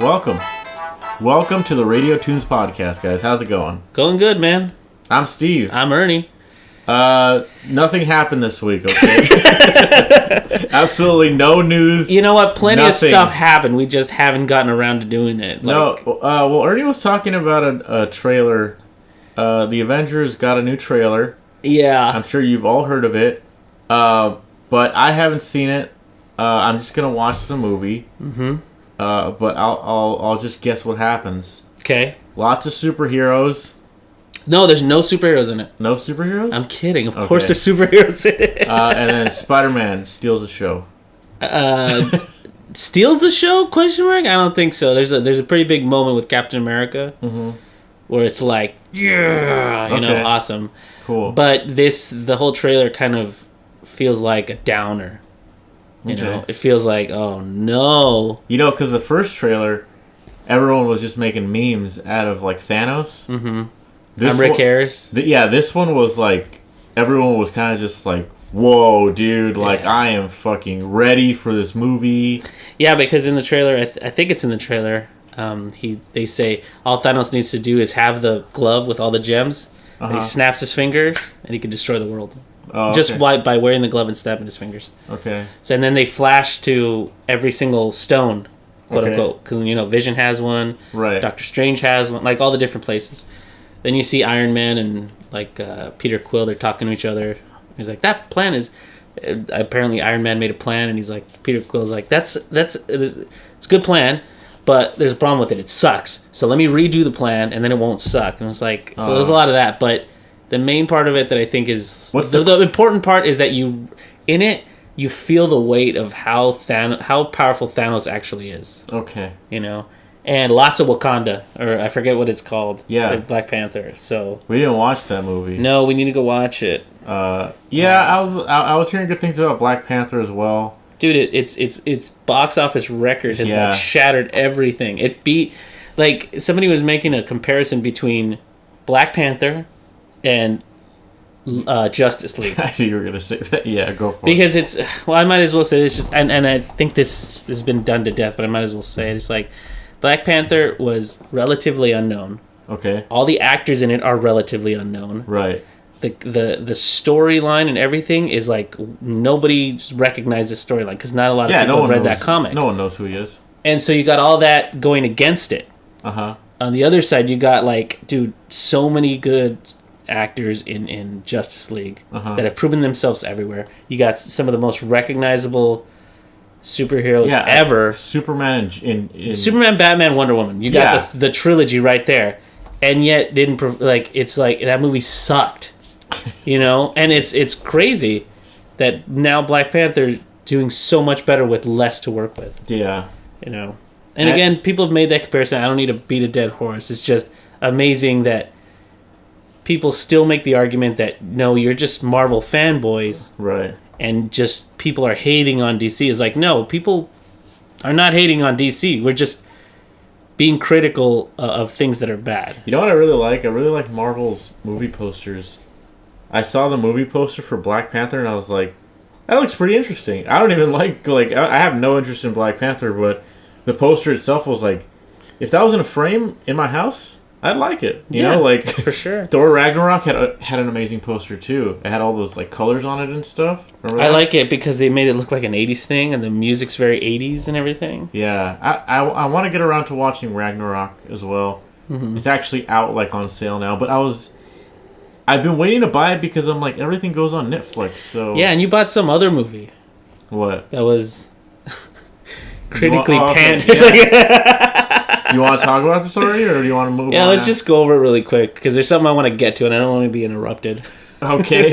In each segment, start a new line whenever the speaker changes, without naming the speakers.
Welcome. Welcome to the Radio Toons podcast, guys. How's it going?
Going good, man.
I'm Steve.
I'm Ernie.
Nothing happened this week, okay? Absolutely no news.
You know what? Plenty of stuff happened. We just haven't gotten around to doing it.
Well, Ernie was talking about a trailer. The Avengers got a new trailer.
Yeah.
I'm sure you've all heard of it. But I haven't seen it. I'm just gonna watch the movie.
Mm-hmm.
But I'll just guess what happens.
Okay.
Lots of superheroes.
No, there's no superheroes in it.
No superheroes?
I'm kidding. Of course there's superheroes in it.
And then Spider-Man steals the show.
Steals the show? Question mark? I don't think so. There's a pretty big moment with Captain America where it's like, yeah, know, awesome.
Cool.
But the whole trailer kind of feels like a downer. You know, it feels like, oh no.
You know, because the first trailer, everyone was just making memes out of like Thanos.
Mm-hmm. I'm Rick Harris.
This one was like, everyone was kind of just like, whoa, dude, like I am fucking ready for this movie.
Yeah, because in the trailer, I think it's in the trailer, they say all Thanos needs to do is have the glove with all the gems, and he snaps his fingers, and he can destroy the world.
Oh,
just by wearing the glove and snapping his fingers.
Okay.
So, and then they flash to every single stone, quote unquote, because, you know, Vision has one,
right?
Doctor Strange has one, like all the different places. Then you see Iron Man and like Peter Quill. They're talking to each other. He's like, "That plan is." Apparently, Iron Man made a plan, and he's like, Peter Quill's like, "It's a good plan, but there's a problem with it. It sucks. So let me redo the plan, and then it won't suck." And it's like, so there's a lot of that. But the main part of it that I think is the important part is that you feel the weight of how powerful Thanos actually is.
Okay.
You know. And lots of Wakanda, or I forget what it's called.
Yeah.
Like Black Panther. So
we didn't watch that movie.
No, we need to go watch it.
I was hearing good things about Black Panther as well.
Dude, its box office record has like shattered everything. It beat, like, somebody was making a comparison between Black Panther and Justice League.
I knew you were gonna say that. Yeah, go for
it. Because I might as well say this. And I think this has been done to death, but I might as well say it. It's like, Black Panther was relatively unknown.
Okay.
All the actors in it are relatively unknown.
Right.
The storyline and everything is like, nobody recognized the storyline because not a lot of people have read that comic.
No one knows who he is.
And so you got all that going against it.
Uh-huh.
On the other side, you got, like, dude, so many good actors in Justice League that have proven themselves everywhere. You got some of the most recognizable superheroes ever.
Superman in
Superman, Batman, Wonder Woman. You got the trilogy right there, and yet it's like that movie sucked, you know. And it's crazy that now Black Panther's doing so much better with less to work with.
Yeah,
you know. And again, people have made that comparison. I don't need to beat a dead horse. It's just amazing that people still make the argument that no, you're just Marvel fanboys,
right?
And just people are hating on DC. Is like, no, people are not hating on DC. We're just being critical of things that are bad.
You know what I really like? I really like Marvel's movie posters. I saw the movie poster for Black Panther, and I was like, that looks pretty interesting. I don't even like I have no interest in Black Panther, but the poster itself was like, if that was in a frame in my house, I'd like it. You know, like,
for sure.
Thor Ragnarok had an amazing poster too. It had all those like colors on it and stuff.
I like it because they made it look like an 80s thing, and the music's very 80s and everything.
Yeah, I want to get around to watching Ragnarok as well. Mm-hmm. It's actually out like on sale now, but I've been waiting to buy it because I'm like, everything goes on Netflix. So
yeah, and you bought some other movie.
What?
That was critically panned.
You want to talk about this already, or do you want to move on?
Yeah, let's just go over it really quick, because there's something I want to get to, and I don't want to be interrupted.
Okay.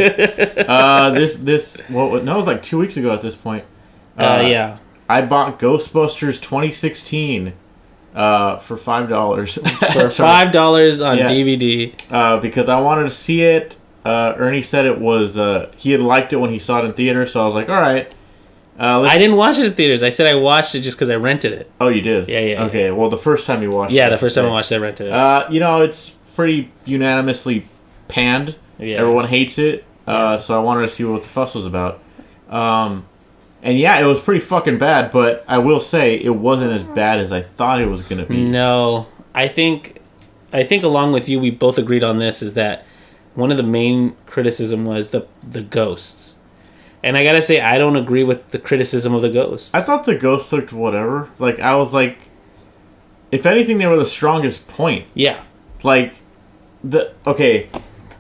No, it was like 2 weeks ago at this point.
Yeah.
I bought Ghostbusters 2016 for $5. For
$5 on DVD.
Because I wanted to see it. Ernie said it was, he had liked it when he saw it in theater, so I was like, all right.
I didn't watch it in theaters. I said I watched it just because I rented it.
Oh, you did?
Yeah.
Okay, well, the first time you watched it.
Yeah, the first time I watched it, I rented it.
You know, it's pretty unanimously panned. Yeah. Everyone hates it. So I wanted to see what the fuss was about. And yeah, it was pretty fucking bad, but I will say it wasn't as bad as I thought it was gonna be.
No, I think along with you, we both agreed on this, is that one of the main criticism was the ghosts. And I gotta say, I don't agree with the criticism of the ghosts.
I thought the ghosts looked whatever. Like, I was like, if anything, they were the strongest point.
Yeah.
Like, okay,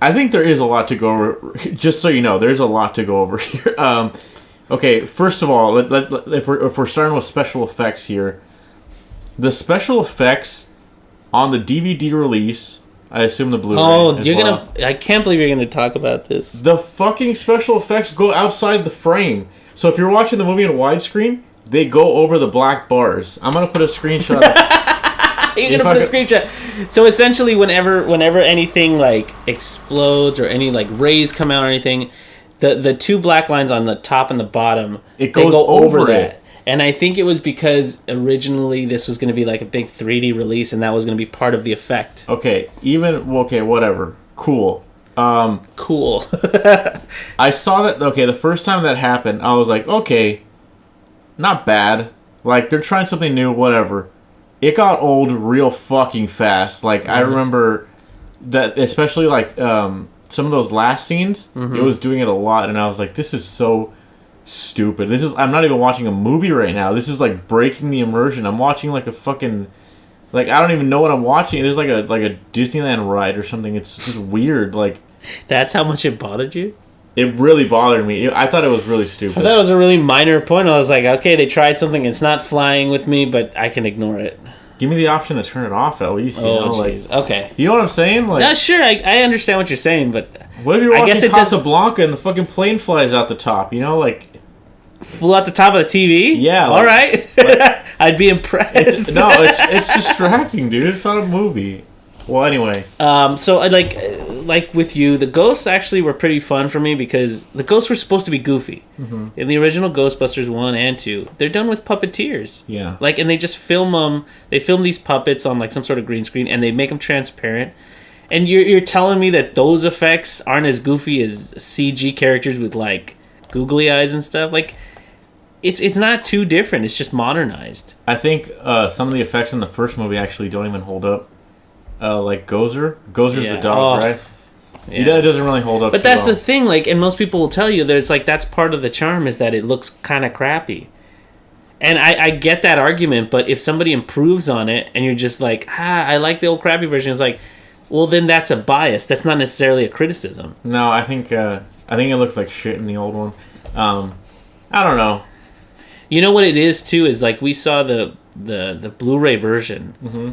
I think there is a lot to go over. Just so you know, there's a lot to go over here. Okay, first of all, if we're starting with special effects here, the special effects on the DVD release, I assume the Blu-ray.
Oh, I can't believe you're gonna talk about this.
The fucking special effects go outside the frame. So if you're watching the movie in widescreen, they go over the black bars. I'm gonna put a screenshot.
You're gonna put a screenshot. So essentially, whenever anything like explodes or any like rays come out or anything, the two black lines on the top and the bottom,
they go over that.
And I think it was because originally this was going to be like a big 3D release, and that was going to be part of the effect.
Okay, whatever. Cool.
Cool.
I saw that. Okay, the first time that happened, I was like, okay, not bad. Like, they're trying something new, whatever. It got old real fucking fast. Like, I remember that, especially like some of those last scenes, it was doing it a lot, and I was like, this is so stupid. I'm not even watching a movie right now. This is like breaking the immersion. I'm watching like a fucking, like, I don't even know what I'm watching. There's like a Disneyland ride or something. It's just weird. Like,
that's how much it bothered you?
It really bothered me. I thought it was really stupid.
I thought it was a really minor point. I was like, okay, they tried something. It's not flying with me, but I can ignore it.
Give me the option to turn it off at least.
Jeez. Like, okay.
You know what I'm saying? Like,
no, sure. I understand what you're saying, but
what if you're watching Casablanca and the fucking plane flies out the top? You know, like,
flew out the top of the TV?
Yeah.
All right. I'd be impressed.
It's distracting, dude. It's not a movie. Well, anyway.
So like with you, the ghosts actually were pretty fun for me because the ghosts were supposed to be goofy. Mm-hmm. In the original Ghostbusters 1 and 2, they're done with puppeteers.
Yeah.
Like, and they just film them. They film these puppets on like some sort of green screen, and they make them transparent. And you're telling me that those effects aren't as goofy as CG characters with like googly eyes and stuff? Like, it's not too different. It's just modernized.
I think some of the effects in the first movie actually don't even hold up. Like Gozer. Gozer's the dog, right? Yeah. It doesn't really hold up.
But that's the thing. Like, and most people will tell you there's like that's part of the charm is that it looks kind of crappy. And I get that argument, but if somebody improves on it and you're just like, I like the old crappy version, it's like, well, then that's a bias. That's not necessarily a criticism.
No, I think it looks like shit in the old one. I don't know.
You know what it is too is like we saw the Blu-ray version, mm-hmm.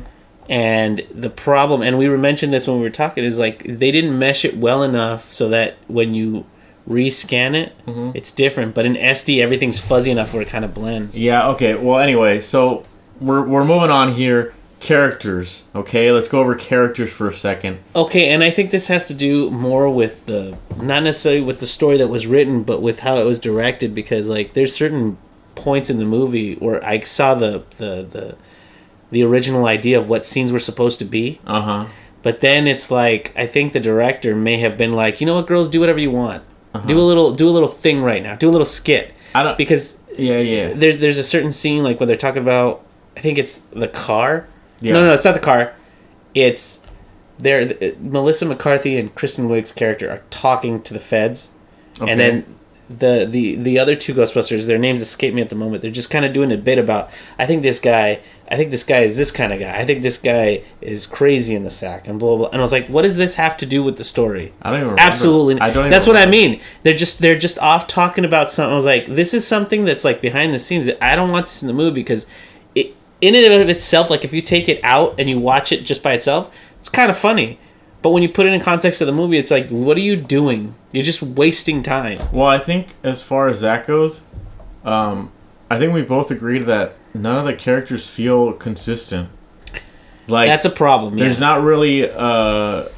and the problem, and we mentioned this when we were talking, is like they didn't mesh it well enough so that when you rescan it, mm-hmm. it's different. But in SD, everything's fuzzy enough where it kind of blends. Yeah.
Okay. Well, anyway, so we're moving on here. Characters. Okay, let's go over characters for a second.
Okay, and I think this has to do more with not necessarily with the story that was written, but with how it was directed. Because like, there's certain points in the movie where I saw the original idea of what scenes were supposed to be.
Uh-huh.
But then it's like, I think the director may have been like, you know what, girls, do whatever you want. Uh-huh. Do a little thing right now. Do a little skit. Because there's a certain scene like where they're talking about, I think it's the car. Yeah. No, it's not the car. It's Melissa McCarthy and Kristen Wiig's character are talking to the feds, okay. And then the other two Ghostbusters, their names escape me at the moment. They're just kind of doing a bit about, I think this guy is this kind of guy. I think this guy is crazy in the sack and blah blah. And I was like, what does this have to do with the story?
I don't even remember.
Absolutely. That's what I mean. They're just off talking about something. I was like, this is something that's like behind the scenes. I don't want this in the movie because in and of itself, like if you take it out and you watch it just by itself, it's kind of funny. But when you put it in context of the movie, it's like, what are you doing? You're just wasting time.
Well, I think as far as that goes, I think we both agreed that none of the characters feel consistent. Like,
that's a problem.
There's not really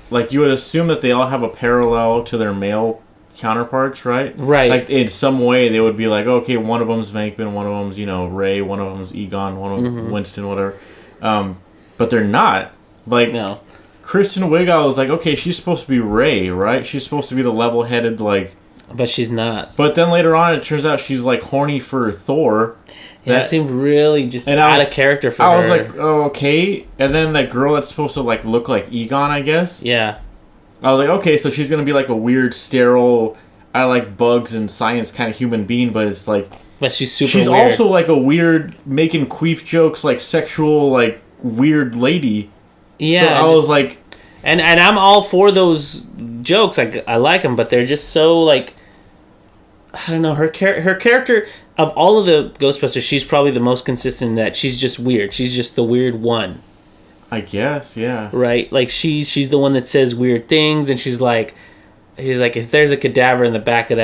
like you would assume that they all have a parallel to their male counterparts, right?
Right.
Like in some way they would be like, okay, one of them's Venkman, one of them's Ray, one of them's Egon, one of them's mm-hmm. Winston, whatever. But they're not. Like,
no.
Kristen Wiig, I was like, okay, she's supposed to be Ray, right? She's supposed to be the level-headed, like,
But she's not.
But then later on, it turns out she's like horny for Thor.
Yeah, that seemed really just out of character for her.
I was like, oh, okay. And then that girl that's supposed to like look like Egon, I guess.
Yeah.
I was like, okay, so she's gonna be like a weird, sterile, I like bugs and science kind of human being, but it's like.
But she's super.
She's
weird.
also like a weird, making queef jokes, like sexual, like weird lady.
Yeah.
So I was like,
and I'm all for those jokes. I like them, but they're just so like. I don't know, her character, of all of the Ghostbusters, she's probably the most consistent in that she's just weird. She's just the weird one.
I guess, yeah.
Right? Like, she's the one that says weird things, and she's like, if there's a cadaver in the back of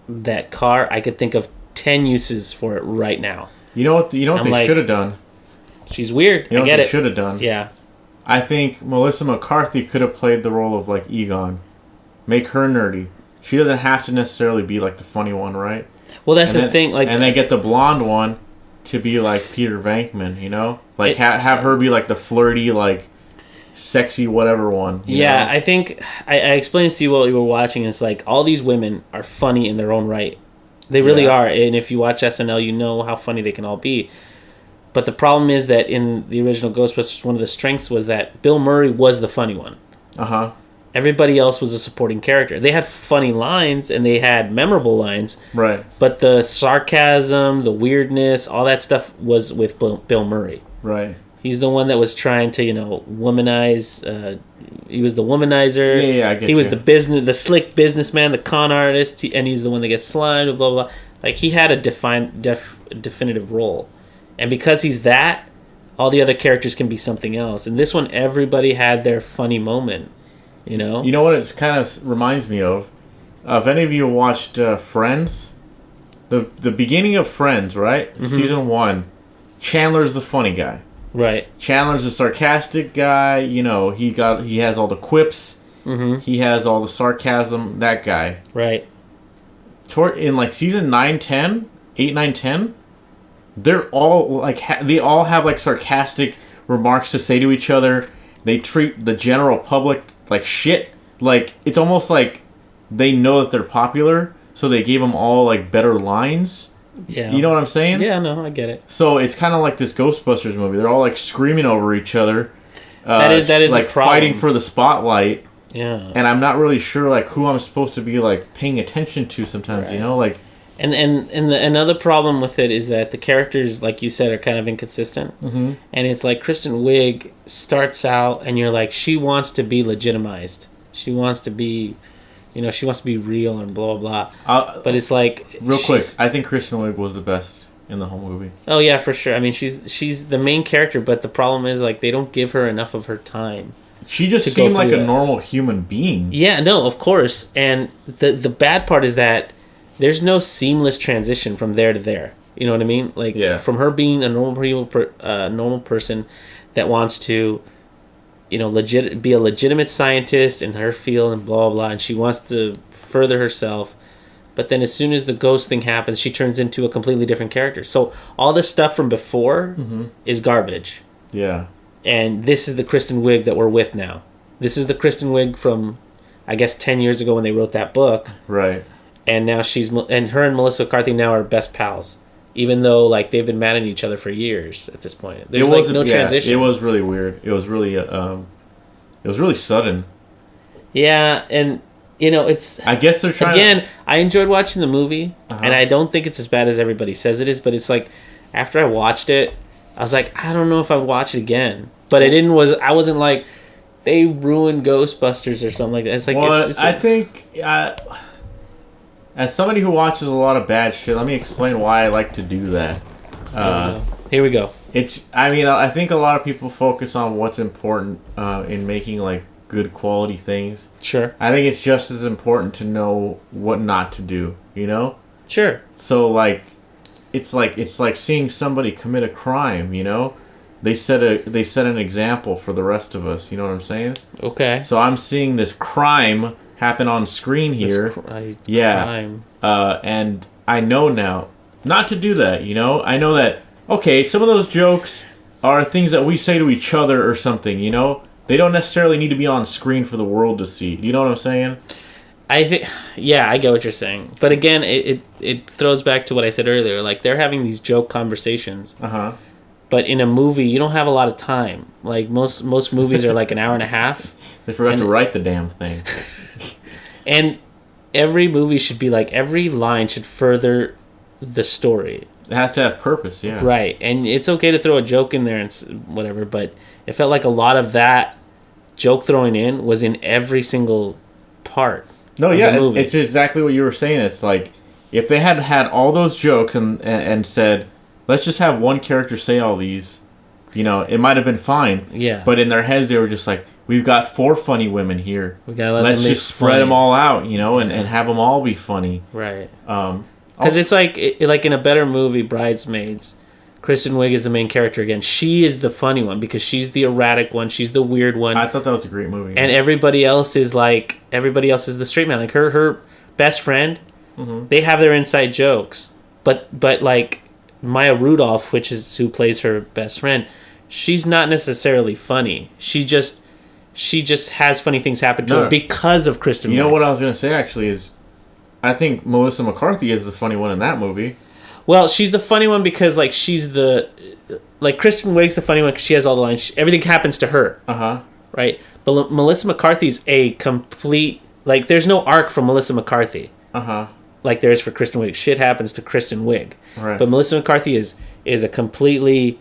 that car, I could think of 10 uses for it right now.
You know what they should have done?
She's weird.
You know
I get
what they
it.
should have done?
Yeah.
I think Melissa McCarthy could have played the role of, like, Egon. Make her nerdy. She doesn't have to necessarily be like the funny one, right?
Well, that's the thing. Like,
and they get the blonde one to be like Peter Venkman, you know, like have her be like the flirty, like sexy whatever one. You know?
I think I explained to you while you were watching. It's like all these women are funny in their own right. They really are, and if you watch SNL, you know how funny they can all be. But the problem is that in the original Ghostbusters, one of the strengths was that Bill Murray was the funny one. Everybody else was a supporting character. They had funny lines and they had memorable lines.
Right.
But the sarcasm, the weirdness, all that stuff was with Bill Murray.
Right.
He's the one that was trying to, womanize. He was the womanizer.
Yeah, I get
He was
you.
the slick businessman, the con artist, and he's the one that gets slimed, blah, blah, blah. Like, he had a definitive role. And because he's that, all the other characters can be something else. And this one, everybody had their funny moment. You know
what it kind of reminds me of? If any of you watched Friends, the beginning of Friends, right? Mm-hmm. Season 1, Chandler's the funny guy.
Right.
Chandler's the sarcastic guy. He has all the quips.
Mm-hmm.
He has all the sarcasm. That guy.
Right.
In like season 9, 10, 8, 9, 10, they're all like they all have like sarcastic remarks to say to each other. They treat the general public like shit. Like, it's almost like they know that they're popular, so they gave them all like better lines.
Yeah.
You know what I'm saying?
Yeah, no, I get it.
So it's kind of like this Ghostbusters movie. They're all like screaming over each other.
That is
like
a problem.
fighting for the spotlight.
Yeah.
And I'm not really sure like who I'm supposed to be like paying attention to sometimes.
Right.
Like.
And another problem with it is that the characters, like you said, are kind of inconsistent.
Mm-hmm.
And it's like Kristen Wiig starts out, and you're like, she wants to be legitimized. She wants to be, she wants to be real and blah, blah, blah. But it's like...
Real quick, I think Kristen Wiig was the best in the whole movie.
Oh, yeah, for sure. I mean, she's the main character, but the problem is, like, they don't give her enough of her time.
She just seemed like a normal human being.
Yeah, no, of course. And the bad part is that there's no seamless transition from there to there. You know what I mean? Like, from her being a normal person that wants to, be a legitimate scientist in her field and blah, blah, blah, and she wants to further herself. But then as soon as the ghost thing happens, she turns into a completely different character. So all this stuff from before is garbage.
Yeah.
And this is the Kristen Wiig that we're with now. This is the Kristen Wiig from, I guess, 10 years ago when they wrote that book.
Right.
And now her and Melissa McCarthy now are best pals, even though like they've been mad at each other for years at this point. There's no transition.
It was really weird. It was really sudden.
Yeah, and it's.
I guess they're trying.
Again, I enjoyed watching the movie, and I don't think it's as bad as everybody says it is. But it's like after I watched it, I was like, I don't know if I'd watch it again. But I wasn't like they ruined Ghostbusters or something like that. It's like
I think. As somebody who watches a lot of bad shit, let me explain why I like to do that.
Here we go.
I think a lot of people focus on what's important in making like good quality things.
Sure.
I think it's just as important to know what not to do.
Sure.
So like, it's like seeing somebody commit a crime. They set an example for the rest of us. You know what I'm saying?
Okay.
So I'm seeing this crime happen on screen here.
Crime.
And I know now not to do that. I know that some of those jokes are things that we say to each other or something. They don't necessarily need to be on screen for the world to see. You know what I'm saying?
I think, yeah, I get what you're saying, but again, it throws back to what I said earlier. Like they're having these joke conversations, but in a movie, you don't have a lot of time. Like most movies are like an hour and a half.
They forgot to write the damn thing.
And every movie should be like every line should further the story.
It has to have purpose, yeah.
Right, and it's okay to throw a joke in there and whatever, but it felt like a lot of that joke throwing in was in every single part.
No, yeah, it's exactly what you were saying. It's like if they had had all those jokes and said, let's just have one character say all these, it might have been fine.
Yeah.
But in their heads, they were just like, we've got 4 funny women here.
We gotta
let's just spread them all out, and have them all be funny.
Right. Because it's like in a better movie, Bridesmaids, Kristen Wiig is the main character again. She is the funny one because she's the erratic one. She's the weird one.
I thought that was a great movie.
And everybody else is the straight man. Like her best friend, they have their inside jokes. But like Maya Rudolph, which is who plays her best friend, she's not necessarily funny. She just has funny things happen to her because of Kristen Wiig.
You know what I was going to say actually is I think Melissa McCarthy is the funny one in that movie.
Well, she's the funny one because, she's Kristen Wiig's the funny one because she has all the lines. Everything happens to her. Right? But Melissa McCarthy's a complete... there's no arc for Melissa McCarthy. Like there is for Kristen Wiig. Shit happens to Kristen Wiig.
Right.
But Melissa McCarthy is a completely,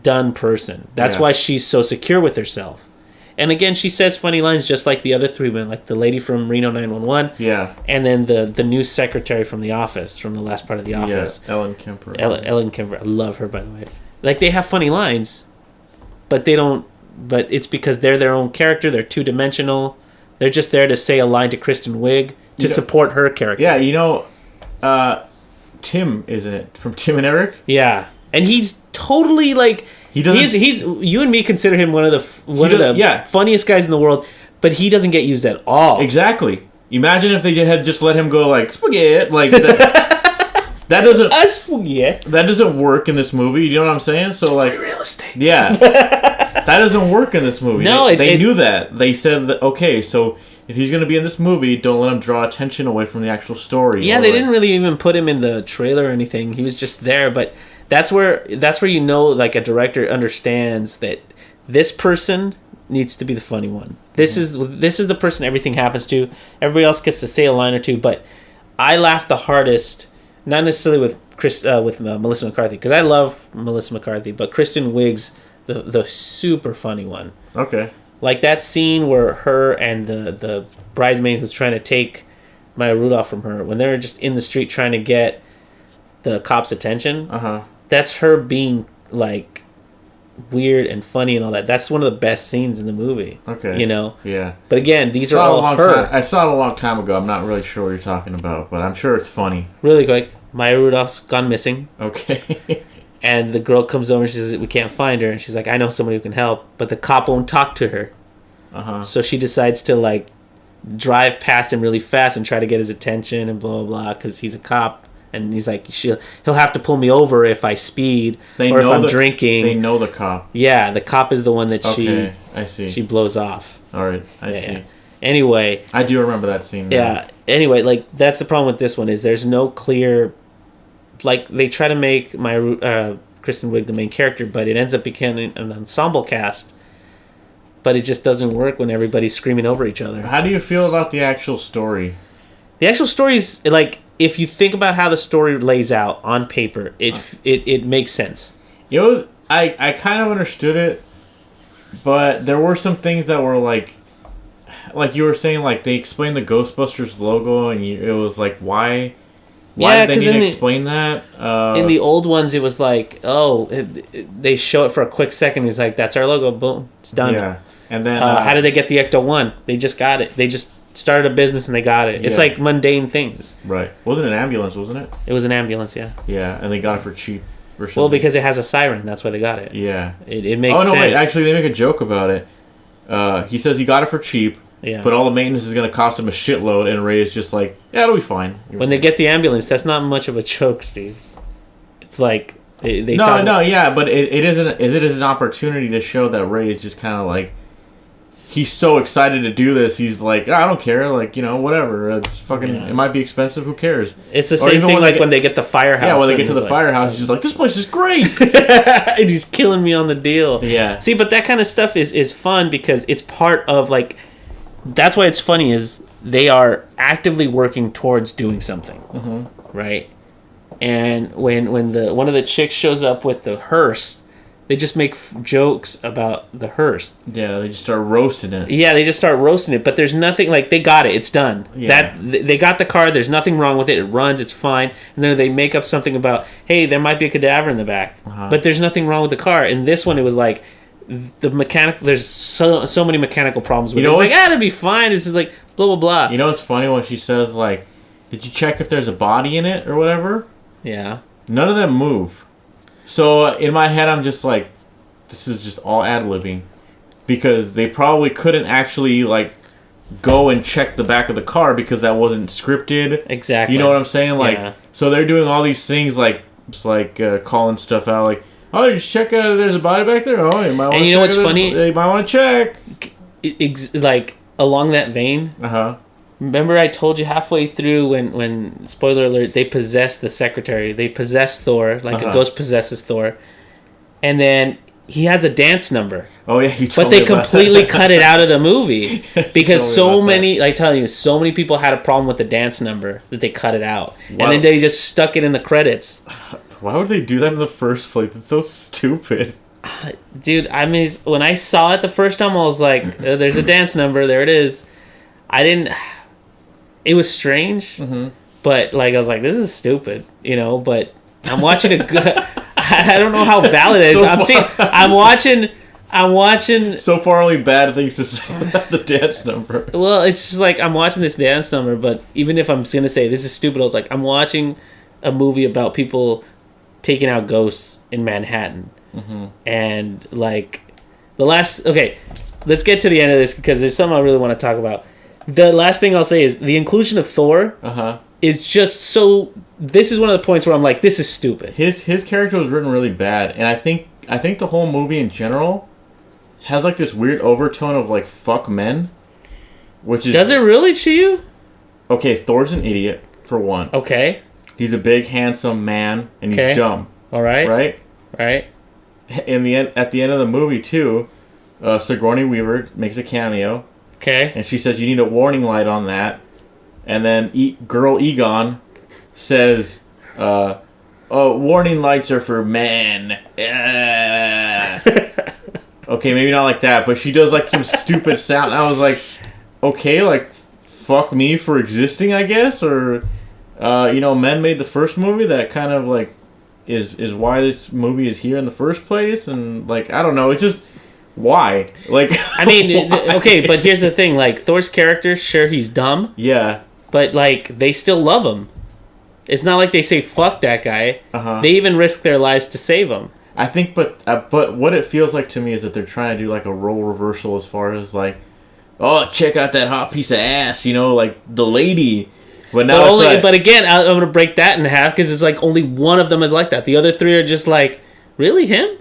done person. That's why she's so secure with herself. And again, she says funny lines just like the other 3 women, like the lady from Reno 911.
Yeah.
And then the new secretary from The Office, from the last part of The Office.
Yeah, Ellen Kemper.
Ellen Kemper. I love her, by the way. They have funny lines, but they don't... But it's because they're their own character. They're 2-dimensional. They're just there to say a line to Kristen Wiig to support her character.
Yeah, Tim, isn't it? From Tim and Eric?
Yeah. And he's totally, he's you and me consider him one of the funniest guys in the world, but he doesn't get used at all.
Exactly. Imagine if they had just let him go spaghetti, that. That doesn't work in this movie. You know what I'm saying? So
it's free real estate.
Yeah, that doesn't work in this movie.
No,
they knew that. They said that. Okay, so if he's gonna be in this movie, don't let him draw attention away from the actual story.
Yeah, they didn't really even put him in the trailer or anything. He was just there, but. That's where a director understands that this person needs to be the funny one. This is the person everything happens to. Everybody else gets to say a line or two, but I laughed the hardest, not necessarily with Melissa McCarthy because I love Melissa McCarthy, but Kristen Wiig's the super funny one.
Okay. Like
that scene where her and the bridesmaid who's trying to take Maya Rudolph from her when they're just in the street trying to get the cops' attention. That's her being weird and funny and all that. That's one of the best scenes in the movie.
Okay. Yeah.
But again, these are all her.
I saw it a long time ago. I'm not really sure what you're talking about, but I'm sure it's funny.
Really quick, Maya Rudolph's gone missing.
Okay.
And the girl comes over and she says, we can't find her. And she's like, I know somebody who can help. But the cop won't talk to her. So she decides to drive past him really fast and try to get his attention and blah, blah, blah, because he's a cop. And he's like, he'll have to pull me over if I speed or if I'm drinking.
They know the cop.
Yeah, the cop is the one that
I see.
She blows off.
All right, I see.
Yeah. Anyway.
I do remember that scene.
Yeah. Anyway, that's the problem with this one is there's no clear... they try to make Kristen Wiig the main character, but it ends up becoming an ensemble cast. But it just doesn't work when everybody's screaming over each other.
How do you feel about the actual story?
The actual story is, if you think about how the story lays out on paper, it makes sense.
I kind of understood it, but there were some things that were like you were saying, they explained the Ghostbusters logo, and it was why did they need to explain that?
In the old ones, it was they show it for a quick second. He's like, that's our logo. Boom, it's done.
Yeah, and then
how did they get the Ecto-1? They just got it. They just started a business and they got it. It's mundane things.
Right. Wasn't it an ambulance, wasn't it?
It was an ambulance, yeah.
Yeah, and they got it for cheap.
Well, because it has a siren. That's why they got it.
Yeah.
It makes sense.
Oh, no, wait. Actually, they make a joke about it. He says he got it for cheap, but all the maintenance is going to cost him a shitload, and Ray is just like, yeah, it'll be fine.
When they get the ambulance, that's not much of a joke, Steve. It's like... They
yeah, but it is an opportunity to show that Ray is just kind of he's so excited to do this. He's like, I don't care. Like, whatever. It's fucking. It might be expensive. Who cares?
It's the same thing when they get the firehouse.
Yeah, when they get to the firehouse, he's just like, this place is great.
And he's killing me on the deal.
Yeah.
See, but that kind of stuff is fun because it's part of like. That's why it's funny is they are actively working towards doing something, right? And when one of the chicks shows up with the hearse, they just make jokes about the hearse.
Yeah, they just start roasting it.
Yeah, they just start roasting it, but there's nothing like they got it. It's done.
Yeah.
They got the car. There's nothing wrong with it. It runs. It's fine. And then they make up something about, hey, there might be a cadaver in the back, but there's nothing wrong with the car. And this one, it was like the mechanic. There's so many mechanical problems with it. It's like, it'll be fine. It's just like blah blah blah.
You know what's funny when she says like, did you check if there's a body in it or whatever?
Yeah.
None of them move. So in my head, I'm just like, this is just all ad-libbing. Because they probably couldn't actually, like, go and check the back of the car because that wasn't scripted.
Exactly.
You know what I'm saying? Like, so they're doing all these things, like, it's like calling stuff out, like, oh, just check there's a body back there? Oh, you might want to check.
And you know what's funny?
You might want to check.
Like, along that vein.
Uh-huh.
Remember I told you halfway through when spoiler alert, they possess the secretary. They possess Thor, like a ghost possesses Thor. And then he has a dance number.
Oh yeah, you told
But
me
they
about
completely
that.
cut it out of the movie because so many,
that.
like telling you, so many people had a problem with the dance number that they cut it out.
Wow.
And then they just stuck it in the credits.
Why would they do that in the first place? It's so stupid.
Dude, I mean, when I saw it the first time, I was like, there's a dance number, there it is. I didn't... It was strange, but like I was like, this is stupid, but I'm watching a good... I don't know how valid it is. I'm watching...
So far, only bad things to say about the dance number.
Well, it's just like, I'm watching this dance number, but even if I'm going to say this is stupid, I was like, I'm watching a movie about people taking out ghosts in Manhattan. And like, okay, let's get to the end of this because there's something I really want to talk about. The last thing I'll say is the inclusion of Thor is just so... This is one of the points where I'm like, this is stupid.
His character was written really bad, and I think the whole movie in general has like this weird overtone of like fuck men, which is... Does
it really to you?
Okay, Thor's an idiot for one.
Okay.
He's a big handsome man, and he's dumb.
All right.
Right. At the end of the movie too, Sigourney Weaver makes a cameo.
Okay.
And she says you need a warning light on that. And then Girl Egon says, oh, warning lights are for men. Okay, maybe not like that, but she does like some stupid sound. I was like, okay, like, fuck me for existing, I guess? Or, men made the first movie that kind of like is why this movie is here in the first place. And like, I don't know, it's just... Why? Like,
I mean, okay, but here's the thing. Like, Thor's character, sure, he's dumb.
Yeah.
But, like, they still love him. It's not like they say, fuck that guy. They even risk their lives to save him.
I think, but what it feels like to me is that they're trying to do, like, a role reversal as far as, like, oh, check out that hot piece of ass, like, the lady. But now
but again, I'm going to break that in half because it's like only one of them is like that. The other three are just like, really, him?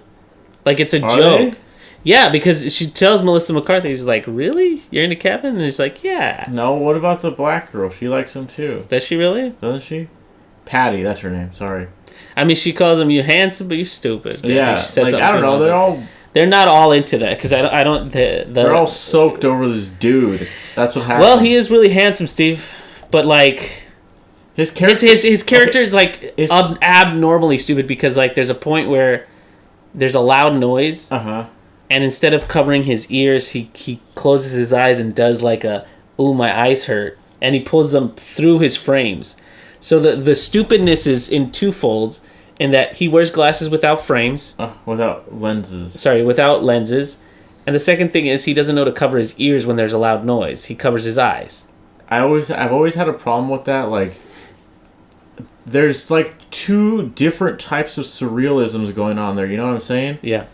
Like, it's a joke. They? Yeah, because she tells Melissa McCarthy, she's like, really? You're into Kevin? And he's like, yeah.
No, what about the black girl? She likes him too.
Does she really?
Doesn't she? Patty, that's her name. Sorry.
I mean, she calls him, you handsome, but you stupid.
Yeah,
she says
like, I don't know.
They're not all into that because I don't.
They're all soaked over this dude. That's what happens.
Well, he is really handsome, Steve, but like his character, his character is like abnormally stupid because like there's a point where there's a loud noise. And instead of covering his ears, he closes his eyes and does like a, ooh, my eyes hurt. And he pulls them through his frames. So the stupidness is in two folds in that he wears glasses without frames.
Without lenses.
Sorry, without lenses. And the second thing is he doesn't know to cover his ears when there's a loud noise. He covers his eyes.
I've always had a problem with that. Like, there's like two different types of surrealisms going on there. You know what I'm saying?
Yeah.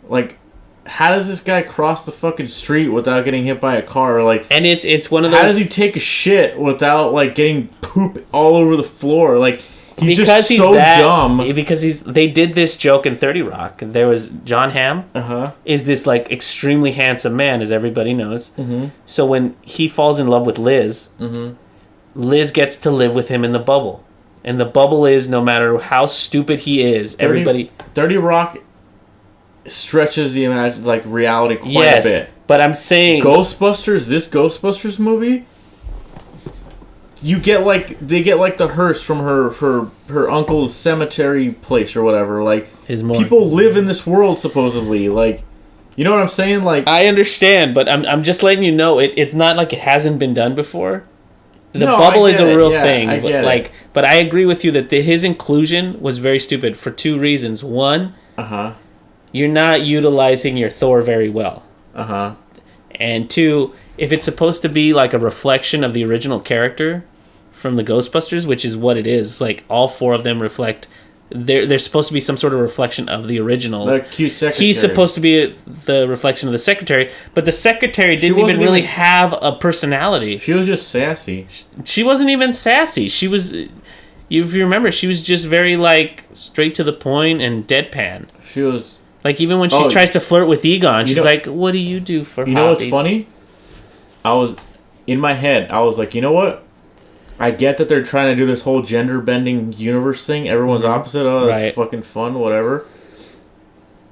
Like, how does this guy cross the fucking street without getting hit by a car? Like,
and it's one of those.
How does he take a shit without like getting poop all over the floor? Like, He's
because
just so dumb.
Because they did this joke in 30 Rock. There was John Hamm is this like extremely handsome man, as everybody knows. Mm-hmm. So when he falls in love with Liz, Liz gets to live with him in the bubble. And the bubble is, no matter how stupid he is,
30 Rock stretches the reality quite a bit.
But I'm saying
Ghostbusters, this Ghostbusters movie, they get the hearse from her uncle's cemetery place or whatever. Like, people live in this world supposedly. Like, you know what I'm saying? Like,
I understand, but I'm just letting you know it's not like it hasn't been done before. The bubble is a real thing. But I agree with you that his inclusion was very stupid for two reasons. One, you're not utilizing your Thor very well. And two, if it's supposed to be like a reflection of the original character from the Ghostbusters, which is what it is, like all four of them reflect. They're supposed to be some sort of reflection of the originals.
The cute secretary.
He's supposed to be the reflection of the secretary, but the secretary didn't even really have a personality.
She was just sassy.
She wasn't even sassy. She was, if you remember, she was just very like straight to the point and deadpan.
She was
like, even when she tries to flirt with Egon, she's like, "What do you do for hobbies?"
You know what's funny? I was in my head. I was like, you know what? I get that they're trying to do this whole gender bending universe thing. Everyone's opposite. Oh, that's fucking fun, whatever.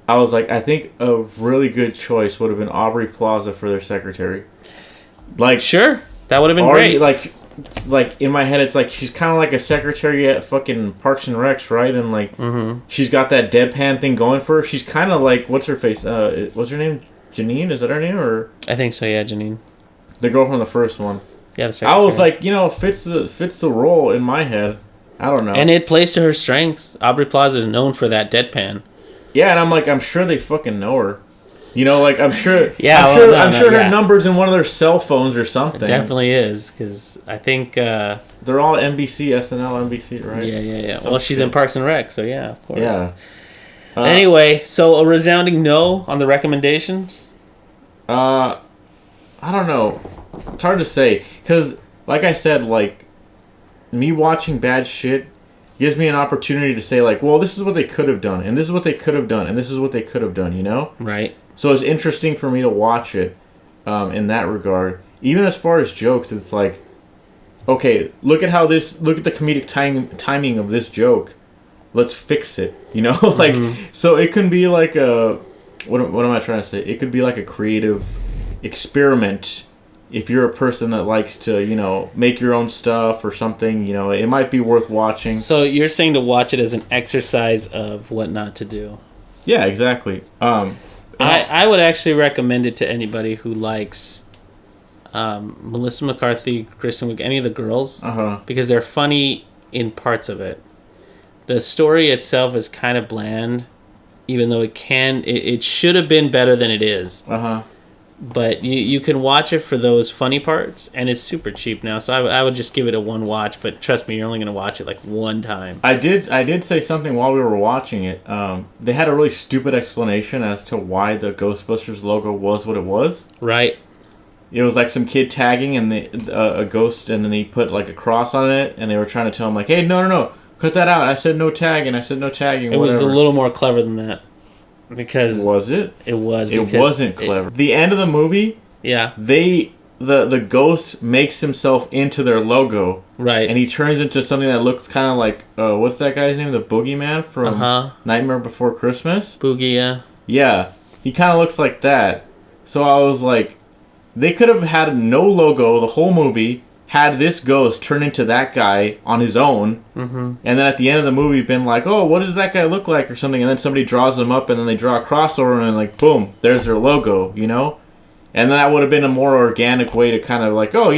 I was like, I think a really good choice would have been Aubrey Plaza for their secretary. Like,
sure, that would have been great.
Like in my head, it's like she's kind of like a secretary at fucking Parks and Recs, right? And like, she's got that deadpan thing going for her. She's kind of like, what's her face? What's her name? Janine? Is that her name? Or
I think so. Yeah, Janine.
The girl from the first one.
Yeah, the secretary.
I was like, fits the role in my head. I don't know.
And it plays to her strengths. Aubrey Plaza is known for that deadpan.
Yeah, and I'm like, I'm sure they fucking know her. I'm sure.
Yeah,
I'm sure her number's in one of their cell phones or something.
It definitely is, because I think
they're all NBC, SNL, NBC, right?
Yeah. Well, she's in Parks and Rec, so yeah, of course.
Yeah.
Anyway, so a resounding no on the recommendation.
I don't know. It's hard to say, because, like I said, like, me watching bad shit gives me an opportunity to say, like, well, this is what they could have done, and this is what they could have done, and this is what they could have done,
Right.
So it's interesting for me to watch it in that regard. Even as far as jokes, it's like, okay, look at the comedic timing of this joke. Let's fix it, Like, so it can be like what am I trying to say? It could be like a creative experiment. If you're a person that likes to, make your own stuff or something, it might be worth watching.
So you're saying to watch it as an exercise of what not to do.
Yeah, exactly.
I would actually recommend it to anybody who likes Melissa McCarthy, Kristen Wiig, any of the girls, because they're funny in parts of it. The story itself is kind of bland, even though it should have been better than it is. But you can watch it for those funny parts, and it's super cheap now. So I would just give it a one watch. But trust me, you're only going to watch it like one time.
I did say something while we were watching it. They had a really stupid explanation as to why the Ghostbusters logo was what it was.
Right.
It was like some kid tagging and a ghost, and then he put like a cross on it, and they were trying to tell him like, hey, no, cut that out. I said no tagging.
It was a little more clever than that. Because
was it?
It was.
It wasn't clever. The end of the movie.
Yeah.
The ghost makes himself into their logo.
Right.
And he turns into something that looks kind of like what's that guy's name? The Boogeyman from Nightmare Before Christmas.
Boogie, yeah.
Yeah, he kind of looks like that. So I was like, they could have had no logo the whole movie. Had this ghost turn into that guy on his own, and then at the end of the movie been like, oh, what does that guy look like or something, and then somebody draws them up, and then they draw a crossover, and then like, boom, there's their logo, And then that would have been a more organic way to kind of like, oh,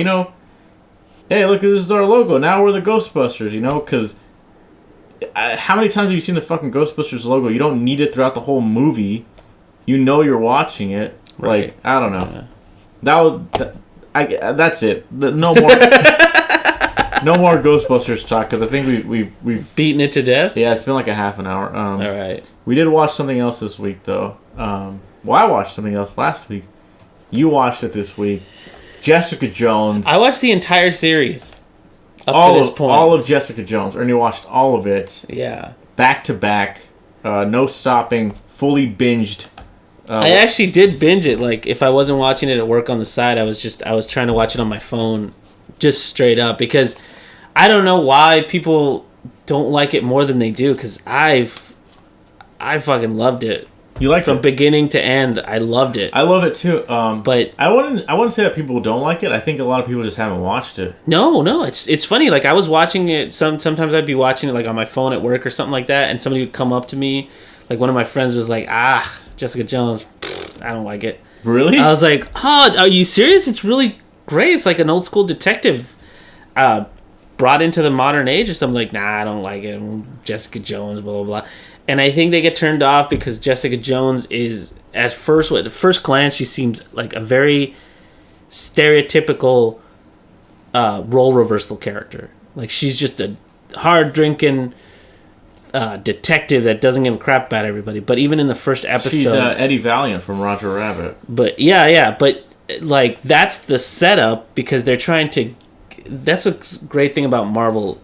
hey, look, this is our logo, now we're the Ghostbusters, because how many times have you seen the fucking Ghostbusters logo? You don't need it throughout the whole movie. You're watching it.
Right.
Like, I don't know. That's it. No more. No more Ghostbusters talk, because I think we've
beaten it to death.
Yeah, it's been like a half an hour.
All right.
We did watch something else this week, though. Well, I watched something else last week. You watched it this week. Jessica Jones.
I watched the entire series. up to this point.
All of Jessica Jones. Ernie watched all of it.
Yeah.
Back to back. No stopping. Fully binged.
I actually did binge it. Like, if I wasn't watching it at work on the side, I was trying to watch it on my phone, just straight up, because I don't know why people don't like it more than they do, because I fucking loved it.
You liked
from
it?
Beginning to end. I loved it.
I love it too.
But
I wouldn't say that people don't like it. I think a lot of people just haven't watched it.
No, it's funny. Like, I was watching it. Sometimes I'd be watching it like on my phone at work or something like that, and somebody would come up to me. Like, one of my friends was like, Jessica Jones, I don't like it.
Really?
I was like, are you serious? It's really great. It's like an old school detective brought into the modern age or something. Like, I don't like it. Jessica Jones, blah, blah, blah. And I think they get turned off because Jessica Jones is, at first glance, she seems like a very stereotypical role reversal character. Like, she's just a hard-drinking detective that doesn't give a crap about everybody. But even in the first episode,
she's Eddie Valiant from Roger Rabbit.
But yeah, but like, that's the setup, because they're trying to. That's a great thing about Marvel,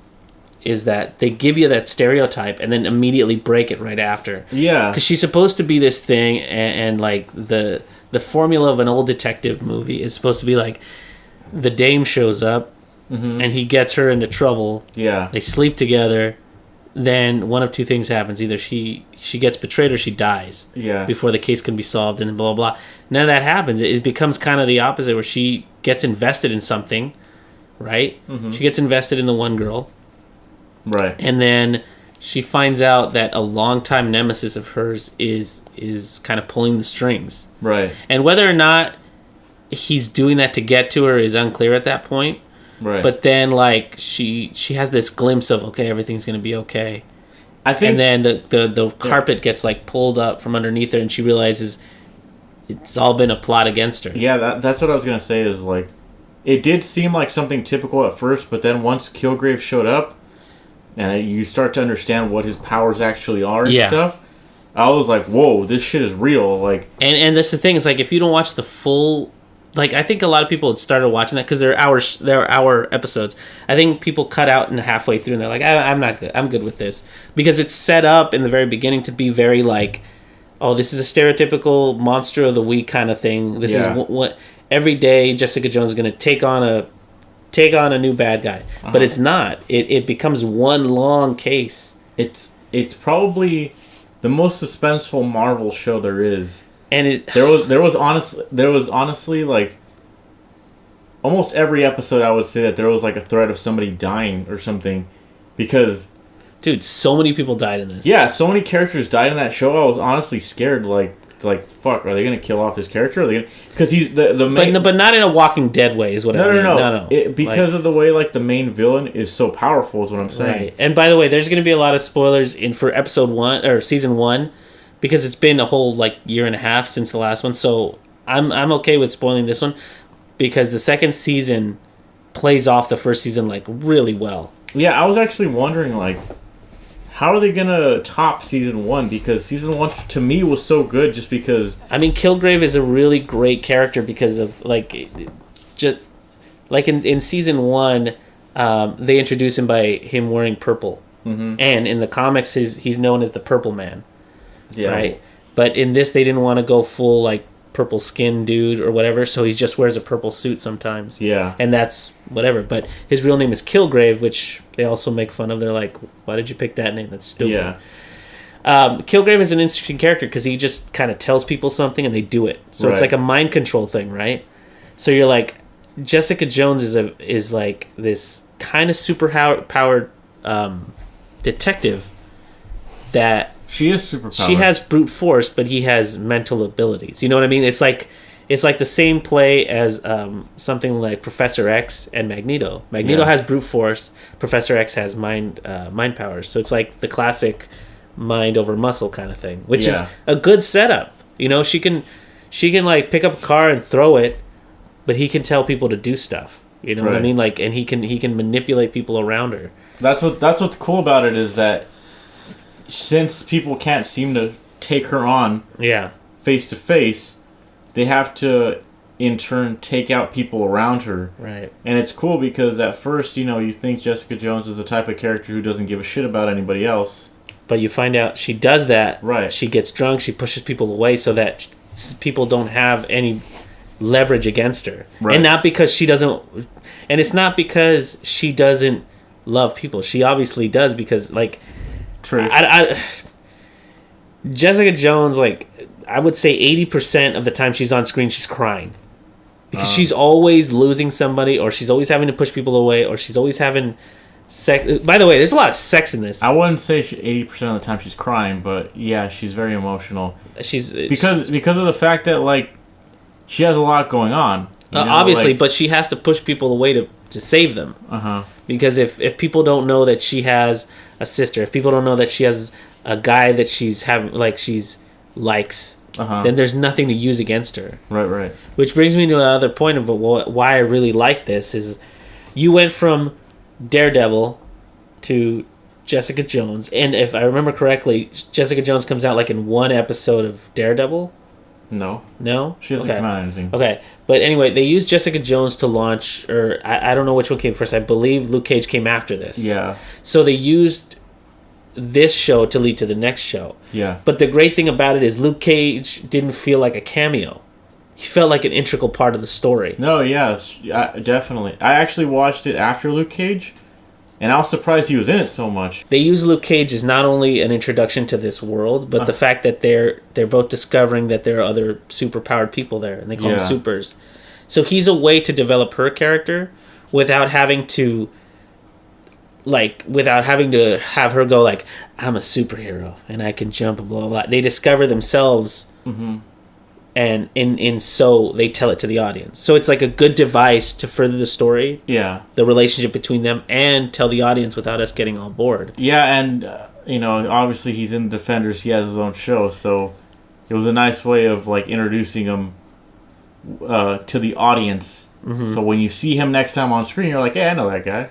is that they give you that stereotype and then immediately break it right after.
Yeah,
because she's supposed to be this thing, and like the formula of an old detective movie is supposed to be like, the dame shows up, and he gets her into trouble.
Yeah,
they sleep together. Then one of two things happens: either she gets betrayed or she dies.
Yeah.
Before the case can be solved, and blah blah blah. None of that happens. It becomes kind of the opposite, where she gets invested in something, right? She gets invested in the one girl,
right?
And then she finds out that a longtime nemesis of hers is kind of pulling the strings,
right?
And whether or not he's doing that to get to her is unclear at that point.
Right.
But then, like, she has this glimpse of, okay, everything's gonna be okay.
I think,
and then the carpet gets like pulled up from underneath her, and she realizes it's all been a plot against her.
Yeah, that's what I was gonna say. Is like, it did seem like something typical at first, but then once Kilgrave showed up, and you start to understand what his powers actually are and stuff, I was like, whoa, this shit is real. Like,
and that's the thing. It's like, if you don't watch the full. Like, I think a lot of people had started watching that because they're hour episodes. I think people cut out in halfway through and they're like, I'm not good. I'm good with this. Because it's set up in the very beginning to be very like, oh, this is a stereotypical monster of the week kind of thing. This is what every day Jessica Jones is going to take on a new bad guy. But it's not. It becomes one long case.
It's probably the most suspenseful Marvel show there is.
And
there was honestly like almost every episode I would say that there was like a threat of somebody dying or something, because
dude, so many people died in this.
Yeah, so many characters died in that show. I was honestly scared. Like fuck, are they gonna kill off this character? Are they because he's the main,
but not in a Walking Dead way is what I mean. No.
Because of the way like the main villain is so powerful is what I'm saying.
Right. And by the way, there's gonna be a lot of spoilers for episode 1 or season 1. Because it's been a whole like year and a half since the last one, so I'm okay with spoiling this one, because the second season plays off the first season like really well.
Yeah, I was actually wondering like, how are they gonna top season 1? Because season 1 to me was so good, just because. I
mean, Kilgrave is a really great character because of like, just like in season 1, they introduce him by him wearing purple, and in the comics he's known as the Purple Man. Yeah. Right. But in this, they didn't want to go full like purple skin dude or whatever, so he just wears a purple suit sometimes.
Yeah.
And that's whatever. But his real name is Kilgrave, which they also make fun of. They're like, "Why did you pick that name? That's stupid." Yeah. Kilgrave is an interesting character because he just kind of tells people something and they do it. So it's like a mind control thing, right? So you're like, Jessica Jones is like this kind of super powered detective that.
She is superpowered.
She has brute force, but he has mental abilities. You know what I mean? It's like the same play as something like Professor X and Magneto. Magneto has brute force. Professor X has mind powers. So it's like the classic mind over muscle kind of thing, which is a good setup. You know, she can like pick up a car and throw it, but he can tell people to do stuff. You know what I mean? Like, and he can manipulate people around her.
That's what's cool about it, is that since people can't seem to take her on face to face, they have to in turn take out people around her.
Right.
And it's cool because at first, you think Jessica Jones is the type of character who doesn't give a shit about anybody else.
But you find out she does that.
Right.
She gets drunk. She pushes people away so that people don't have any leverage against her.
Right.
And not because she doesn't... And it's not because she doesn't love people. She obviously does because, like...
True.
Jessica Jones, like, I would say 80% of the time she's on screen, she's crying. Because she's always losing somebody, or she's always having to push people away, or she's always having sex. By the way, there's a lot of sex in this.
I wouldn't say 80% of the time she's crying, but yeah, she's very emotional. Because of the fact that, like, she has a lot going on.
Obviously, but she has to push people away to save them.
Uh-huh.
Because if people don't know that she has a sister, if people don't know that she has a guy that she's likes, then there's nothing to use against her.
Right.
Which brings me to another point of why I really like this is you went from Daredevil to Jessica Jones, and if I remember correctly, Jessica Jones comes out like in one episode of Daredevil. No?
She doesn't come out of anything.
Okay. But anyway, they used Jessica Jones to launch, or I don't know which one came first. I believe Luke Cage came after this.
Yeah.
So they used this show to lead to the next show.
Yeah.
But the great thing about it is Luke Cage didn't feel like a cameo. He felt like an integral part of the story.
No, yeah, definitely. I actually watched it after Luke Cage, and I was surprised he was in it so much.
They use Luke Cage as not only an introduction to this world, but the fact that they're both discovering that there are other superpowered people there, and they call them supers. So he's a way to develop her character without having to have her go like, I'm a superhero and I can jump and blah blah blah. They discover themselves, and so they tell it to the audience. So it's like a good device to further the story, the relationship between them, and tell the audience without us getting on board.
Yeah, and obviously he's in Defenders. He has his own show, so it was a nice way of like introducing him to the audience. So when you see him next time on screen, you're like, "Hey, I know that guy."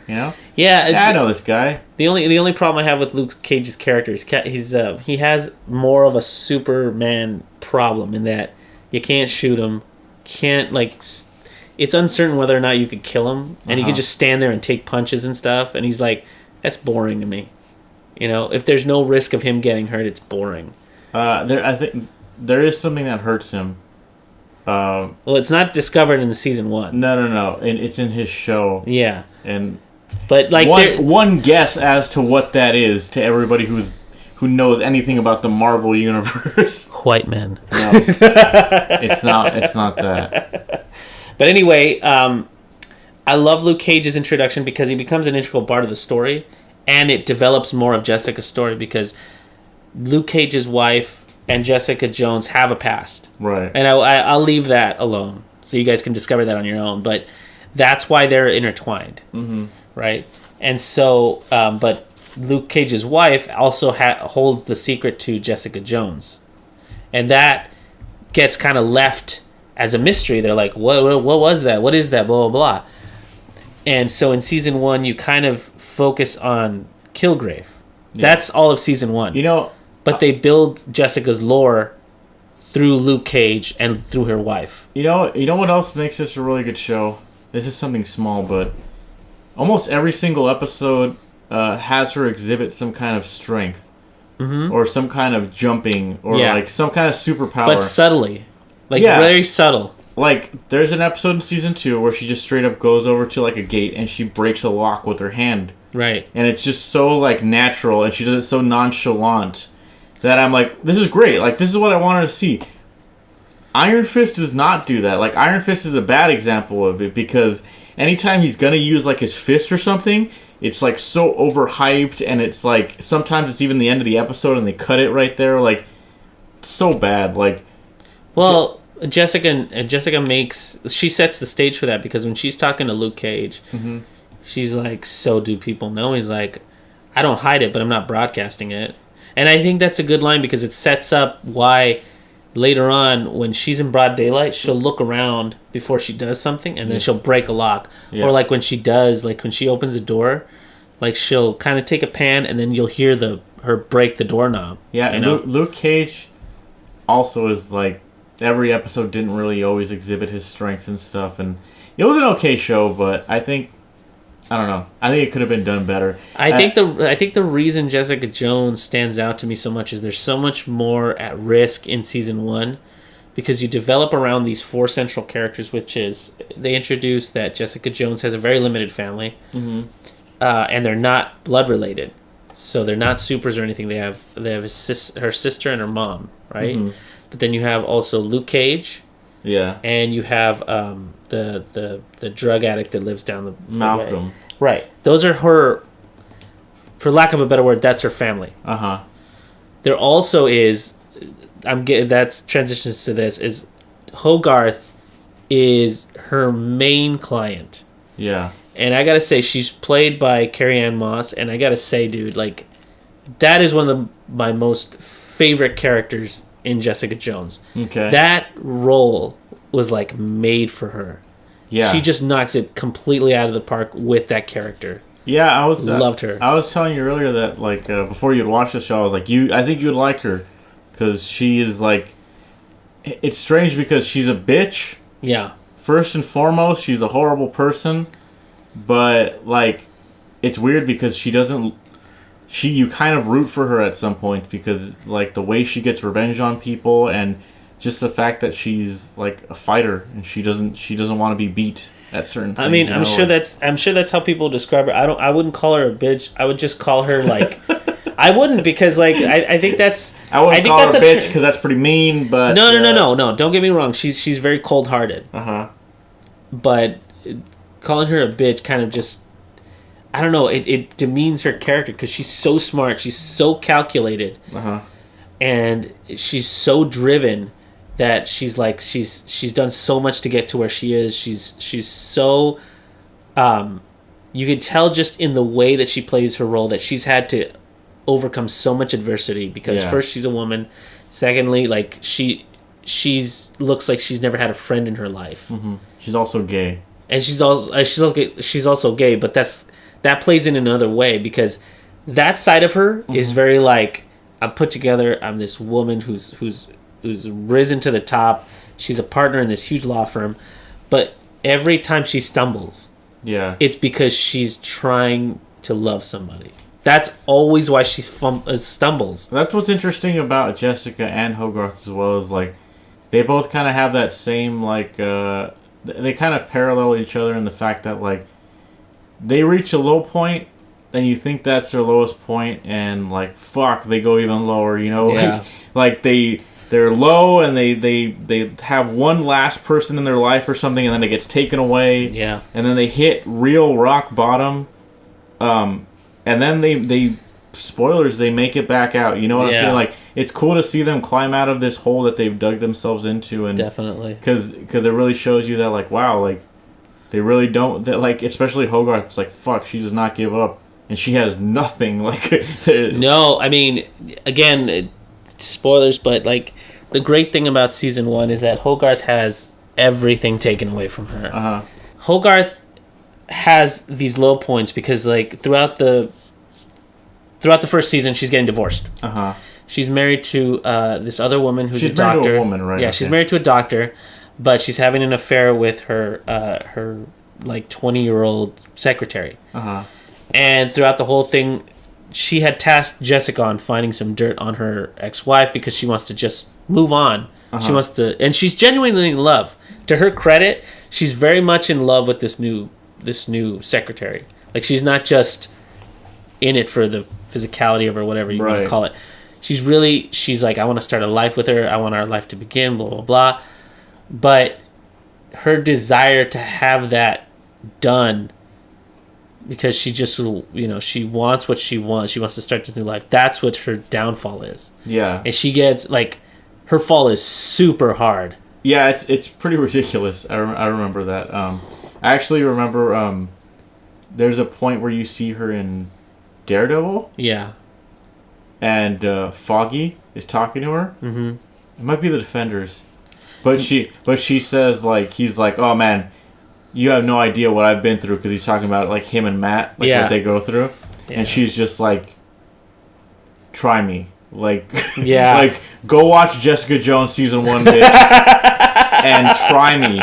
Yeah, I know this guy.
The only problem I have with Luke Cage's character is he has more of a Superman problem in that you can't shoot him, it's uncertain whether or not you could kill him, and he could just stand there and take punches and stuff, and he's like, that's boring to me. If there's no risk of him getting hurt, it's boring.
I think there is something that hurts him.
Well, it's not discovered in the season 1.
No, and it's in his show.
Yeah,
but like one guess as to what that is to everybody who knows anything about the Marvel universe.
White men.
No, it's not that.
But anyway, I love Luke Cage's introduction because he becomes an integral part of the story, and it develops more of Jessica's story because Luke Cage's wife and Jessica Jones have a past.
Right.
And I'll leave that alone so you guys can discover that on your own. But that's why they're intertwined. Right? And so, but Luke Cage's wife also holds the secret to Jessica Jones. And that gets kind of left as a mystery. They're like, what was that? What is that? Blah, blah, blah. And so in season 1, you kind of focus on Kilgrave. Yeah. That's all of season 1. But they build Jessica's lore through Luke Cage and through her wife.
You know what else makes this a really good show? This is something small, but almost every single episode has her exhibit some kind of strength. Or some kind of jumping, or like some kind of superpower.
But subtly. Very subtle.
Like, there's an episode in season 2 where she just straight up goes over to like a gate and she breaks a lock with her hand.
Right.
And it's just so like natural, and she does it so nonchalant that I'm like, this is great. Like, this is what I wanted to see. Iron Fist does not do that. Like, Iron Fist is a bad example of it because anytime he's gonna use like his fist or something, it's like so overhyped, and it's like sometimes it's even the end of the episode and they cut it right there. Like, it's so bad. Like,
well, Jessica she sets the stage for that because when she's talking to Luke Cage, she's like, "So do people know?" He's like, "I don't hide it, but I'm not broadcasting it." And I think that's a good line because it sets up why later on, when she's in broad daylight, she'll look around before she does something, and then she'll break a lock. Yeah. Or like when she opens a door, like she'll kind of take a pan, and then you'll hear her break the doorknob.
Yeah, and Luke Cage also is like every episode didn't really always exhibit his strengths and stuff, and it was an okay show, but I don't know. I think it could have been done better.
I think the reason Jessica Jones stands out to me so much is there's so much more at risk in season 1, because you develop around these 4 central characters, which is they introduce that Jessica Jones has a very limited family,
Mm-hmm.
And they're not blood related, so they're not supers or anything. They have her sister and her mom, right?
Mm-hmm.
But then you have also Luke Cage,
Yeah.
and you have the drug addict that lives down the
Malcolm.
way. Right. Those are her, for lack of a better word, that's her family.
Uh-huh.
There also is, that's transitions to this, is Hogarth is her main client.
Yeah.
And I gotta say, she's played by Carrie-Anne Moss, and I gotta say, dude, like, that is one of my most favorite characters in Jessica Jones.
Okay.
That role was, like, made for her.
Yeah.
She just knocks it completely out of the park with that character.
Yeah, I was
loved her.
I was telling you earlier that like before you'd watch the show, I was like, I think you'd like her because she is like. It's strange because she's a bitch.
Yeah.
First and foremost, she's a horrible person, but like, it's weird because she doesn't. You kind of root for her at some point because like the way she gets revenge on people and just the fact that she's like a fighter and she doesn't want to be beat at certain things.
I mean,
you
I'm
know?
sure that's how people describe her. I wouldn't call her a bitch. I would just call her like I wouldn't, because like I think that's
I wouldn't call
that's
her a bitch because that's pretty mean, but
no. Don't get me wrong. She's very cold hearted. But calling her a bitch kind of just, I don't know. It demeans her character because she's so smart. She's so calculated. And she's so driven that she's like she's done so much to get to where she is. She's so you can tell just in the way that she plays her role that she's had to overcome so much adversity because first she's a woman, secondly like she's looks like she's never had a friend in her life.
She's also gay,
and she's also gay, but that plays in another way because that side of her is very like, I'm put together. I'm this woman who's risen to the top. She's a partner in this huge law firm, but every time she stumbles, it's because she's trying to love somebody. That's always why she stumbles.
That's what's interesting about Jessica and Hogarth as well, is like they both kind of have that same like they kind of parallel each other in the fact that like they reach a low point and you think that's their lowest point and like fuck they go even lower, you know. Like they're low and they have one last person in their life or something and then it gets taken away, and then they hit real rock bottom, and then they spoilers, they make it back out, you know what I'm saying? Like it's cool to see them climb out of this hole that they've dug themselves into, and
definitely
because it really shows you that like wow, like they really don't, that like especially Hogarth, it's like fuck, she does not give up and she has nothing like
no, I mean again, spoilers, but like the great thing about season 1 is that Hogarth has everything taken away from her. Hogarth has these low points because like throughout the first season she's getting divorced. She's married to this other woman who's a doctor.
She's married to a woman, right?
Yeah, she's married to a doctor, but she's having an affair with her her like 20-year-old secretary. And throughout the whole thing, she had tasked Jessica on finding some dirt on her ex-wife because she wants to just move on. She wants to, and she's genuinely in love. To her credit, she's very much in love with this new secretary. Like she's not just in it for the physicality of her, whatever you want to call it. She's like, I want to start a life with her. I want our life to begin, blah, blah, blah. But her desire to have that done because she just, you know, she wants what she wants. She wants to start this new life. That's what her downfall is. And she gets, like, her fall is super hard.
Yeah, it's pretty ridiculous. I remember that. I actually remember there's a point where you see her in Daredevil. And Foggy is talking to her. It might be the Defenders. But she says, like, he's like, oh man, you have no idea what I've been through, because he's talking about like him and Matt, like what they go through. And she's just like, try me. Like,
Yeah.
like go watch Jessica Jones season 1, bitch, and try me,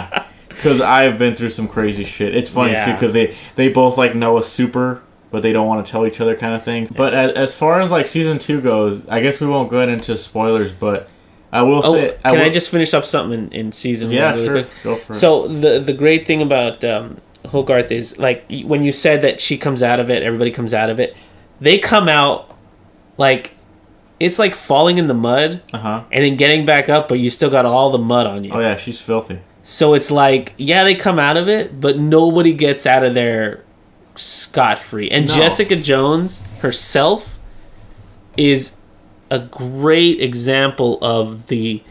because I have been through some crazy shit. It's funny too, because they both like know a super, but they don't want to tell each other kind of thing. Yeah. But as far as like season 2 goes, I guess we won't go into spoilers, but I will say.
Can I just finish up something in season 1?
Yeah,
really
sure.
quick?
Go for it.
So the great thing about Hogarth is, like, when you said that she comes out of it, everybody comes out of it. They come out like it's like falling in the mud and then getting back up, but you still got all the mud on you.
Oh yeah, she's filthy.
So it's like, yeah, they come out of it, but nobody gets out of there scot-free. And Jessica Jones herself is a great example of the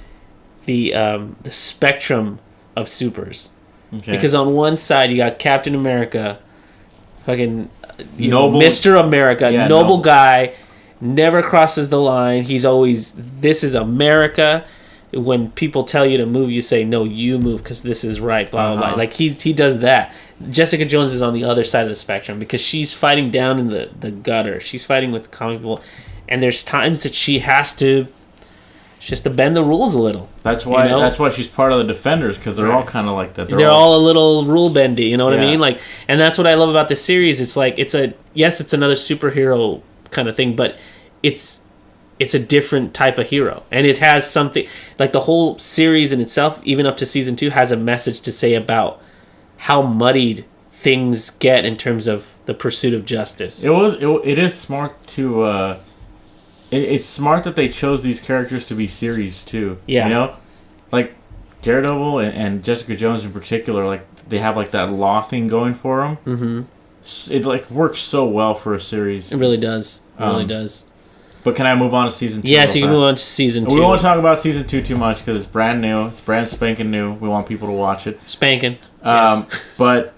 spectrum of supers. Okay. Because on one side you got Captain America, fucking noble, Mr. America, noble guy, never crosses the line. He's always, this is America. When people tell you to move, you say, no, you move because this is right, blah, blah, blah. Like, he does that. Jessica Jones is on the other side of the spectrum because she's fighting down in the gutter. She's fighting with the comic people. And there's times that she has to bend the rules a little.
That's why that's why she's part of the Defenders, because they're all kind of like that.
They're all a little rule bendy, you know what I mean? Like, and that's what I love about the series. It's like, it's another superhero kind of thing, but it's a different type of hero, and it has something, like, the whole series in itself, even up to season 2, has a message to say about how muddied things get in terms of the pursuit of justice.
It is smart to it's smart that they chose these characters to be series too. Yeah, you know, like Daredevil and Jessica Jones in particular, like, they have like that law thing going for them. Mm-hmm. It like works so well for a series.
It really does. It really does.
But can I move on to season 2?
Yes, you can move on to season 2.
We don't want to talk about season 2 too much because it's brand new. It's brand spanking new. We want people to watch it.
Spanking. Yes.
But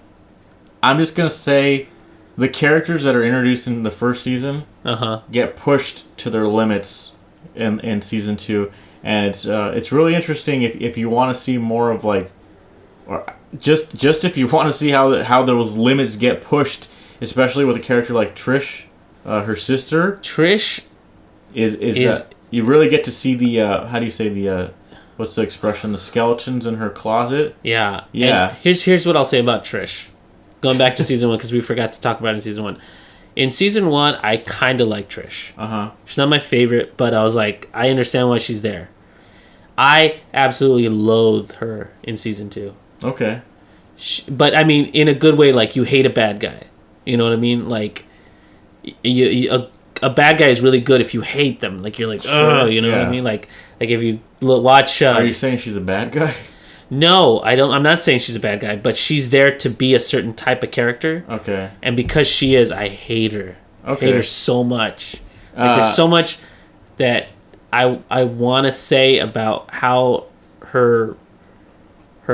I'm just going to say the characters that are introduced in the first season get pushed to their limits in season 2. And it's really interesting if you want to see more of, like, or just if you want to see how those limits get pushed, especially with a character like Trish, her sister.
Trish
is you really get to see the how do you say the what's the expression, the skeletons in her closet.
Yeah. And here's what I'll say about Trish, going back to season 1, because we forgot to talk about it in season 1. In season 1, I kind of like Trish. She's not my favorite, but I was like, I understand why she's there. I absolutely loathe her in season 2.
Okay.
But I mean, in a good way, like, you hate a bad guy, you know what I mean? Like, a bad guy is really good if you hate them. Like, you're like, oh, you know what I mean? Like if you watch...
Are you saying she's a bad guy?
No, I don't. I'm not saying she's a bad guy, but she's there to be a certain type of character. Okay. And because she is, I hate her. Okay. I hate her so much. Like, there's so much that I want to say about how her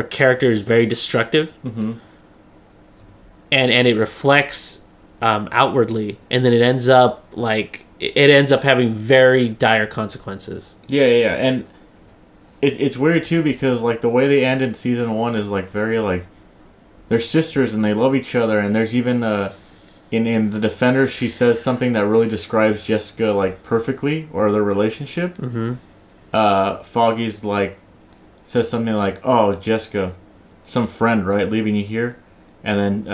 character is very destructive. Mm-hmm. And it reflects... outwardly, and then it ends up having very dire consequences. Yeah, and it's weird too, because like the way they end in season 1 is like very like they're sisters and they love each other, and there's even in the Defenders, she says something that really describes Jessica like perfectly, or their relationship. Mm-hmm. Foggy's like says something like, "Oh, Jessica, some friend, right, leaving you here," and then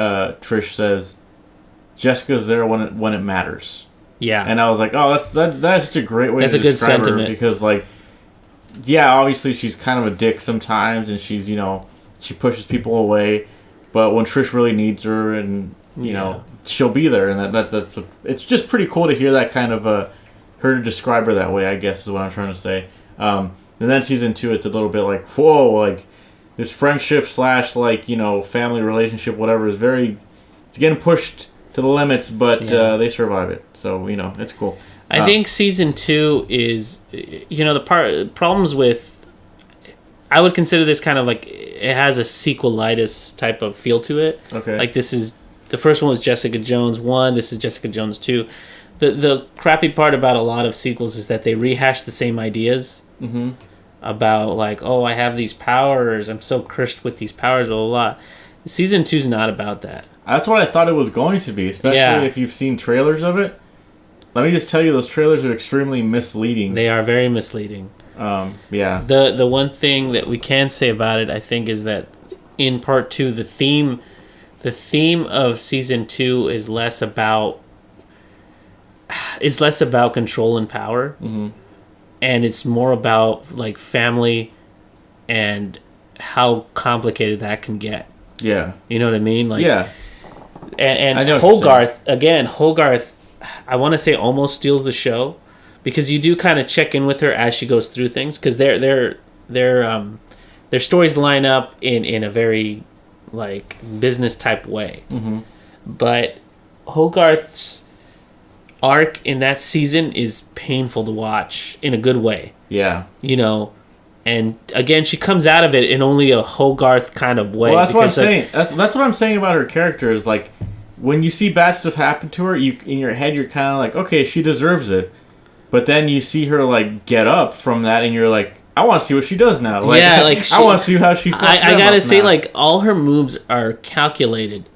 Trish says, Jessica's there when it matters. Yeah. And I was like, oh, that's such a great way to describe her, because, like, yeah, obviously she's kind of a dick sometimes, and she's, you know, she pushes people away, but when Trish really needs her, and you know, she'll be there, and that's it's just pretty cool to hear that kind of her describe her that way, I guess, is what I'm trying to say. And then season 2, it's a little bit like, whoa, like this friendship / like, you know, family relationship, whatever, is it's getting pushed to the limits, but they survive it. So, you know, it's cool. I think season 2 is, you know, the problems with... I would consider this kind of like... It has a sequelitis type of feel to it. Okay. Like, this is... The first one was Jessica Jones 1. This is Jessica Jones 2. The crappy part about a lot of sequels is that they rehash the same ideas. Mm-hmm. About, like, oh, I have these powers. I'm so cursed with these powers, blah, blah, blah. Season 2 is not about that.
That's what I thought it was going to be, especially if you've seen trailers of it. let me just tell you, those trailers are extremely misleading.
They are very misleading.
Yeah.
The one thing that we can say about it, I think, is that in part 2, the theme of season 2 is less about control and power, and it's more about like family and how complicated that can get.
Yeah.
You know what I mean? Like,
yeah.
And
I know
Hogarth, I want to say almost steals the show, because you do kind of check in with her as she goes through things, because their stories line up in a very like business type way. But Hogarth's arc in that season is painful to watch in a good way.
Yeah.
You know, and again, she comes out of it in only a Hogarth kind of way.
Well, that's what I'm saying. That's what I'm saying about her character is like, when you see bad stuff happen to her, you in your head you're kind of like, okay, she deserves it. But then you see her like get up from that, and you're like, I want to see what she does now. Like,
yeah, like
I want to see how she.
I gotta say, now. Like, all her moves are calculated,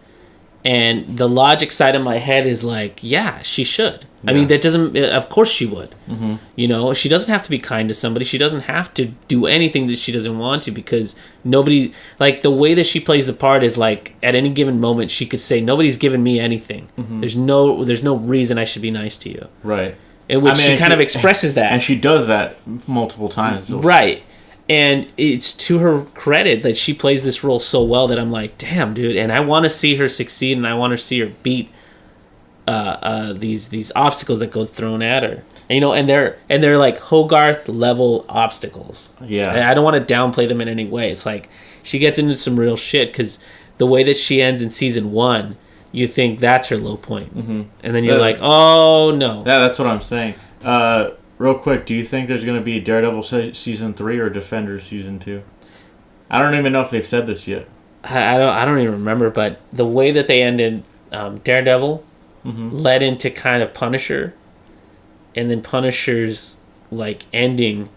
and the logic side of my head is like, yeah, she should. Yeah. I mean, that doesn't. Of course, she would. You know, she doesn't have to be kind to somebody. She doesn't have to do anything that she doesn't want to, because nobody, like, the way that she plays the part is like, at any given moment, she could say, nobody's given me anything. There's no reason I should be nice to you.
Right.
In which she kind of expresses that.
And she does that multiple times.
Right. And it's to her credit that she plays this role so well that I'm like, damn, dude. And I want to see her succeed, and I want to see her beat these obstacles that go thrown at her. And, you know, and they're like Hogarth level obstacles.
Yeah.
And I don't want to downplay them in any way. It's like she gets into some real shit, because the way that she ends in season 1, you think that's her low point. And then you're like, oh, no.
Yeah, that's what I'm saying. Real quick, do you think there's going to be Daredevil season 3 or Defenders season 2? I don't even know if they've said this yet.
I don't even remember, but the way that they ended Daredevil led into kind of Punisher, and then Punisher's like ending.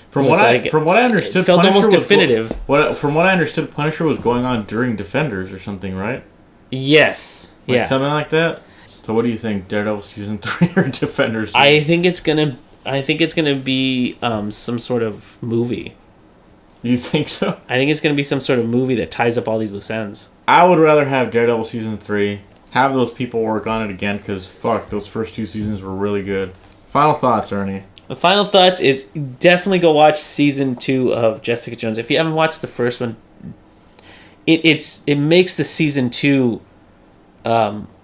From what I understood,
it felt
Punisher
almost definitive.
From what I understood, Punisher was going on during Defenders or something, right?
Yes.
Like something like that. So, what do you think, Daredevil season 3 or Defenders?
I think it's gonna be some sort of movie.
You think so?
I think it's gonna be some sort of movie that ties up all these loose ends.
I would rather have Daredevil season 3, have those people work on it again, because fuck, those first 2 seasons were really good. Final thoughts, Ernie.
The final thoughts is definitely go watch season 2 of Jessica Jones. If you haven't watched the first one, it makes the season 2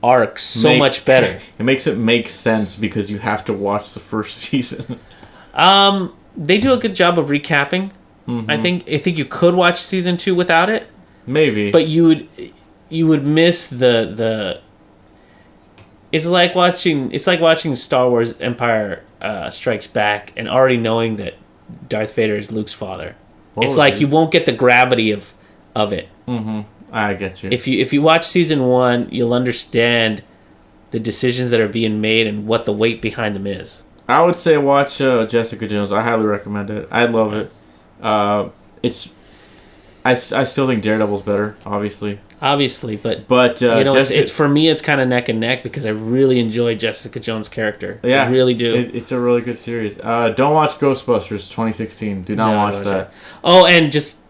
arc so much better.
It makes it make sense, because you have to watch the first season.
They do a good job of recapping. I think you could watch season 2 without it.
Maybe.
But you would miss the it's like watching Star Wars Empire Strikes Back and already knowing that Darth Vader is Luke's father. It's like you won't get the gravity of it.
I get you.
If you watch season 1, you'll understand the decisions that are being made and what the weight behind them is.
I would say watch Jessica Jones. I highly recommend it. I love it. I still think Daredevil's better, obviously, but
you know, it's for me, it's kind of neck and neck, because I really enjoy Jessica Jones' character. Yeah, I really do.
It's a really good series. Don't watch Ghostbusters 2016. Do not watch that.
Oh, and just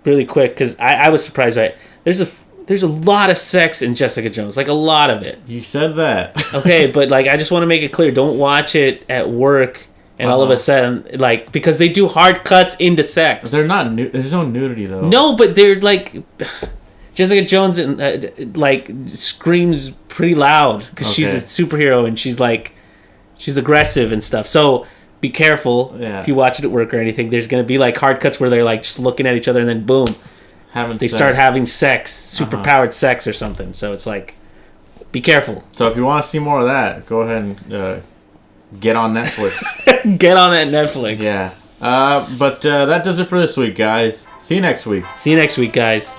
really quick, because I was surprised by it. There's a lot of sex in Jessica Jones, like a lot of it.
You said that.
Okay, but like, I just want to make it clear, don't watch it at work. And all of a sudden, like, because they do hard cuts into sex.
They're not. There's no nudity though.
No, but they're like, Jessica Jones like screams pretty loud because she's a superhero, and she's aggressive and stuff. So be careful if you watch it at work or anything. There's gonna be like hard cuts where they're like just looking at each other, and then boom, they start having sex, super powered sex or something. So it's like, be careful.
So if you want to see more of that, go ahead and. Get on Netflix.
Get on that Netflix.
Yeah. But that does it for this week, guys. See you next week.
See you next week, guys.